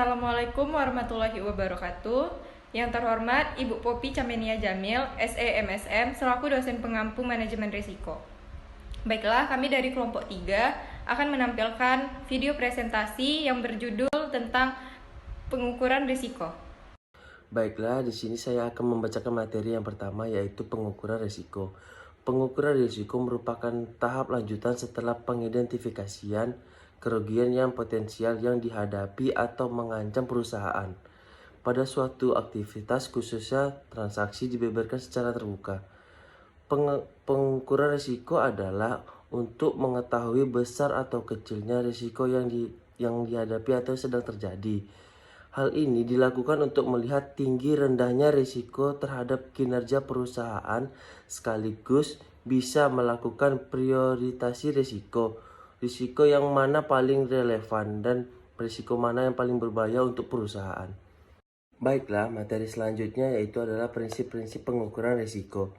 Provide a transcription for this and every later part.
Assalamualaikum warahmatullahi wabarakatuh. Yang terhormat Ibu Popi Camenia Jamil, SE MSM, selaku dosen pengampu manajemen risiko. Baiklah, kami dari kelompok 3 akan menampilkan video presentasi yang berjudul tentang pengukuran risiko. Baiklah, di sini saya akan membacakan materi yang pertama, yaitu pengukuran risiko. Pengukuran risiko merupakan tahap lanjutan setelah pengidentifikasian kerugian yang potensial yang dihadapi atau mengancam perusahaan. Pada suatu aktivitas, khususnya transaksi, dibeberkan secara terbuka. Pengukuran risiko adalah untuk mengetahui besar atau kecilnya risiko yang dihadapi atau sedang terjadi. Hal ini dilakukan untuk melihat tinggi rendahnya risiko terhadap kinerja perusahaan, sekaligus bisa melakukan prioritasi risiko yang mana paling relevan dan risiko mana yang paling berbahaya untuk perusahaan. Baiklah, materi selanjutnya yaitu adalah prinsip-prinsip pengukuran risiko,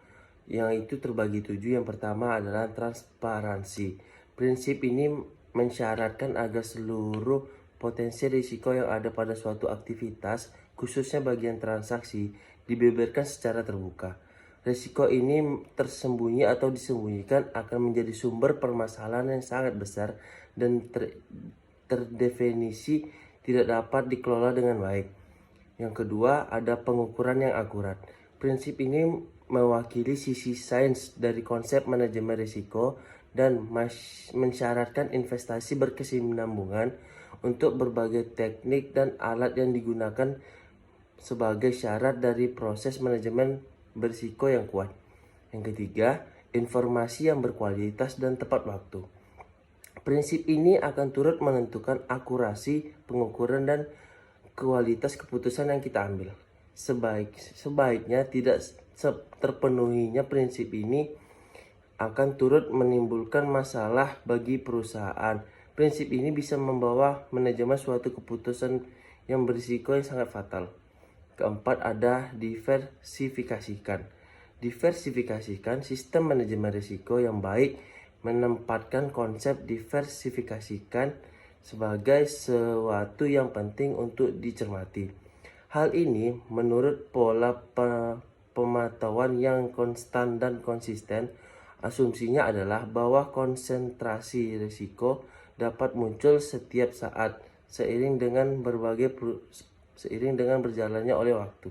yang itu terbagi 7. Yang pertama adalah transparansi. Prinsip ini mensyaratkan agar seluruh potensi risiko yang ada pada suatu aktivitas, khususnya bagian transaksi, dibeberkan secara terbuka. Risiko ini tersembunyi atau disembunyikan akan menjadi sumber permasalahan yang sangat besar dan terdefinisi tidak dapat dikelola dengan baik. Yang kedua, ada pengukuran yang akurat. Prinsip ini mewakili sisi sains dari konsep manajemen risiko dan mensyaratkan investasi berkesinambungan untuk berbagai teknik dan alat yang digunakan sebagai syarat dari proses manajemen berisiko yang kuat. Yang ketiga, informasi yang berkualitas dan tepat waktu. Prinsip ini akan turut menentukan akurasi pengukuran dan kualitas keputusan yang kita ambil. Sebaiknya tidak terpenuhinya prinsip ini akan turut menimbulkan masalah bagi perusahaan. Prinsip ini bisa membawa manajemen suatu keputusan yang berisiko yang sangat fatal. Keempat, ada diversifikasikan. Diversifikasikan sistem manajemen risiko yang baik menempatkan konsep diversifikasikan sebagai sesuatu yang penting untuk dicermati. Hal ini menurut pola pemantauan yang konstan dan konsisten. Asumsinya adalah bahwa konsentrasi risiko dapat muncul setiap saat seiring dengan berjalannya oleh waktu.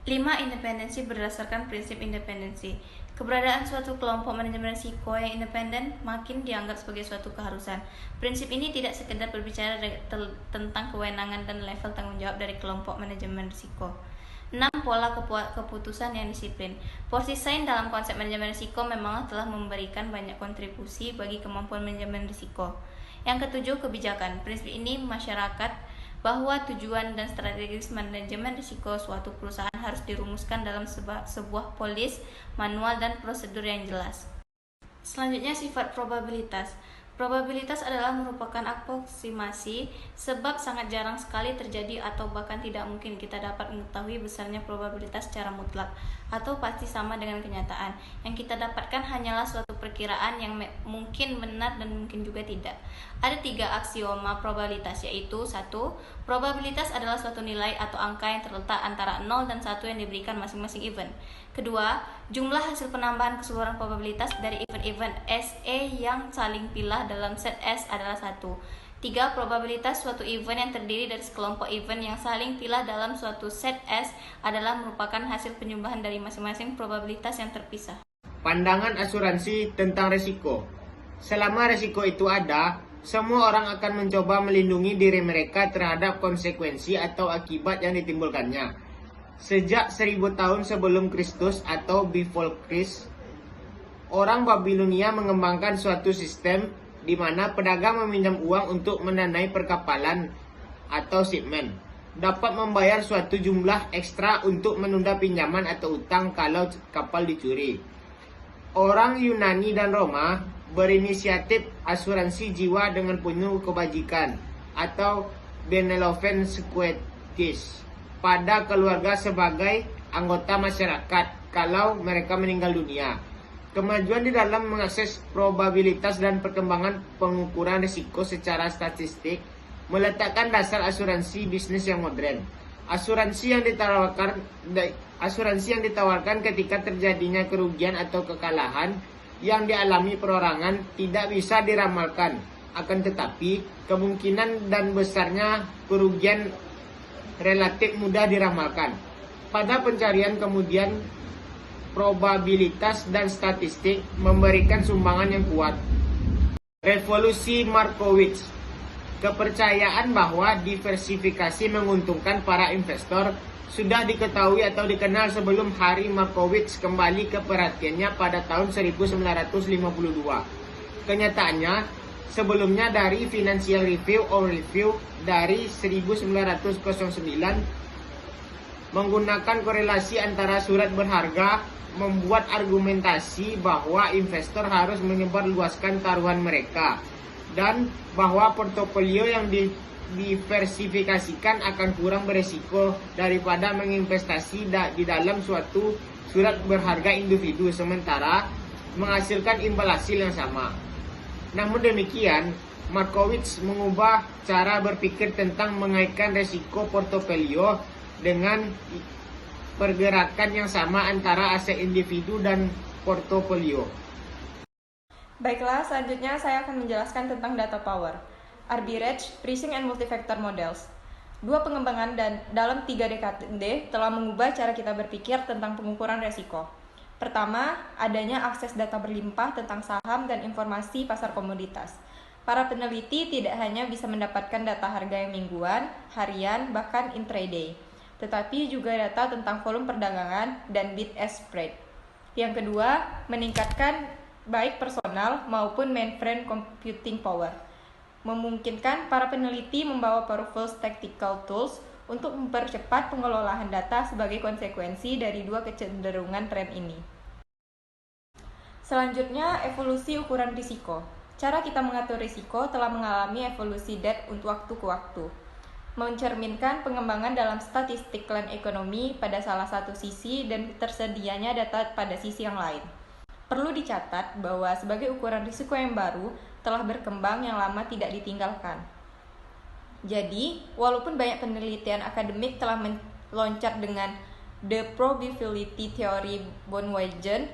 5. Independensi berdasarkan prinsip independensi. Keberadaan suatu kelompok manajemen risiko yang independen makin dianggap sebagai suatu keharusan. Prinsip ini tidak sekedar berbicara tentang kewenangan dan level tanggung jawab dari kelompok manajemen risiko. 6. Pola keputusan yang disiplin. Porsi sains dalam konsep manajemen risiko memang telah memberikan banyak kontribusi bagi kemampuan manajemen risiko. Yang ketujuh, kebijakan. Prinsip ini masyarakat bahwa tujuan dan strategis manajemen risiko suatu perusahaan harus dirumuskan dalam sebuah polis, manual, dan prosedur yang jelas. Selanjutnya, sifat probabilitas. Probabilitas adalah merupakan aproksimasi, sebab sangat jarang sekali terjadi atau bahkan tidak mungkin kita dapat mengetahui besarnya probabilitas secara mutlak atau pasti sama dengan kenyataan. Yang kita dapatkan hanyalah suatu perkiraan yang mungkin benar dan mungkin juga tidak. Ada 3 aksioma probabilitas, yaitu 1. Probabilitas adalah suatu nilai atau angka yang terletak antara 0 dan 1 yang diberikan masing-masing event. Kedua, jumlah hasil penambahan keseluruhan probabilitas dari event-event SE yang saling pilah dalam set S adalah 1. 3. Probabilitas suatu event yang terdiri dari sekelompok event yang saling pilah dalam suatu set S adalah merupakan hasil penjumlahan dari masing-masing probabilitas yang terpisah. Pandangan asuransi tentang risiko. Selama risiko itu ada, semua orang akan mencoba melindungi diri mereka terhadap konsekuensi atau akibat yang ditimbulkannya. Sejak 1000 tahun sebelum Kristus atau before Christ, orang Babilonia mengembangkan suatu sistem di mana pedagang meminjam uang untuk mendanai perkapalan atau shipment, dapat membayar suatu jumlah ekstra untuk menunda pinjaman atau utang kalau kapal dicuri. Orang Yunani dan Roma berinisiatif asuransi jiwa dengan penuh kebajikan atau benevolent securities pada keluarga sebagai anggota masyarakat kalau mereka meninggal dunia. Kemajuan di dalam mengakses probabilitas dan perkembangan pengukuran risiko secara statistik meletakkan dasar asuransi bisnis yang modern. Asuransi yang ditawarkan ketika terjadinya kerugian atau kekalahan yang dialami perorangan tidak bisa diramalkan. Akan tetapi, kemungkinan dan besarnya kerugian relatif mudah diramalkan. Pada pencarian kemudian, probabilitas dan statistik memberikan sumbangan yang kuat. Revolusi Markowitz. Kepercayaan bahwa diversifikasi menguntungkan para investor sudah diketahui atau dikenal sebelum Hari Markowitz kembali ke perhatiannya pada tahun 1952. Kenyataannya, sebelumnya dari Financial Review dari 1909 menggunakan korelasi antara surat berharga membuat argumentasi bahwa investor harus menyebarluaskan taruhan mereka dan bahwa portofolio yang diversifikasikan akan kurang beresiko daripada menginvestasi di dalam suatu surat berharga individu sementara menghasilkan imbal hasil yang sama. Namun demikian, Markowitz mengubah cara berpikir tentang mengaitkan resiko portofolio dengan pergerakan yang sama antara aset individu dan portofolio. Baiklah, selanjutnya saya akan menjelaskan tentang data power, arbitrage, pricing, and multifactor models. Dua pengembangan dalam 3 dekade telah mengubah cara kita berpikir tentang pengukuran resiko. Pertama, adanya akses data berlimpah tentang saham dan informasi pasar komoditas. Para peneliti tidak hanya bisa mendapatkan data harga yang mingguan, harian, bahkan intraday, tetapi juga data tentang volume perdagangan dan bid-ask spread. Yang kedua, meningkatkan baik personal maupun mainframe computing power, memungkinkan para peneliti membawa powerful statistical tools untuk mempercepat pengelolaan data sebagai konsekuensi dari dua kecenderungan tren ini. Selanjutnya, evolusi ukuran risiko. Cara kita mengatur risiko telah mengalami evolusi untuk waktu ke waktu, mencerminkan pengembangan dalam statistik dan ekonomi pada salah satu sisi dan tersedianya data pada sisi yang lain. Perlu dicatat bahwa sebagai ukuran risiko yang baru telah berkembang yang lama tidak ditinggalkan. Jadi, walaupun banyak penelitian akademik telah meloncat dengan the probability theory Bonwegen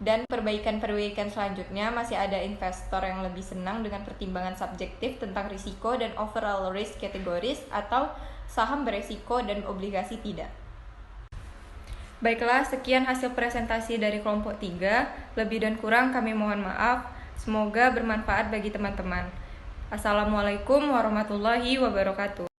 dan perbaikan-perbaikan selanjutnya, masih ada investor yang lebih senang dengan pertimbangan subjektif tentang risiko dan overall risk categories atau saham beresiko dan obligasi tidak. Baiklah, sekian hasil presentasi dari kelompok 3. Lebih dan kurang kami mohon maaf. Semoga bermanfaat bagi teman-teman. Assalamualaikum warahmatullahi wabarakatuh.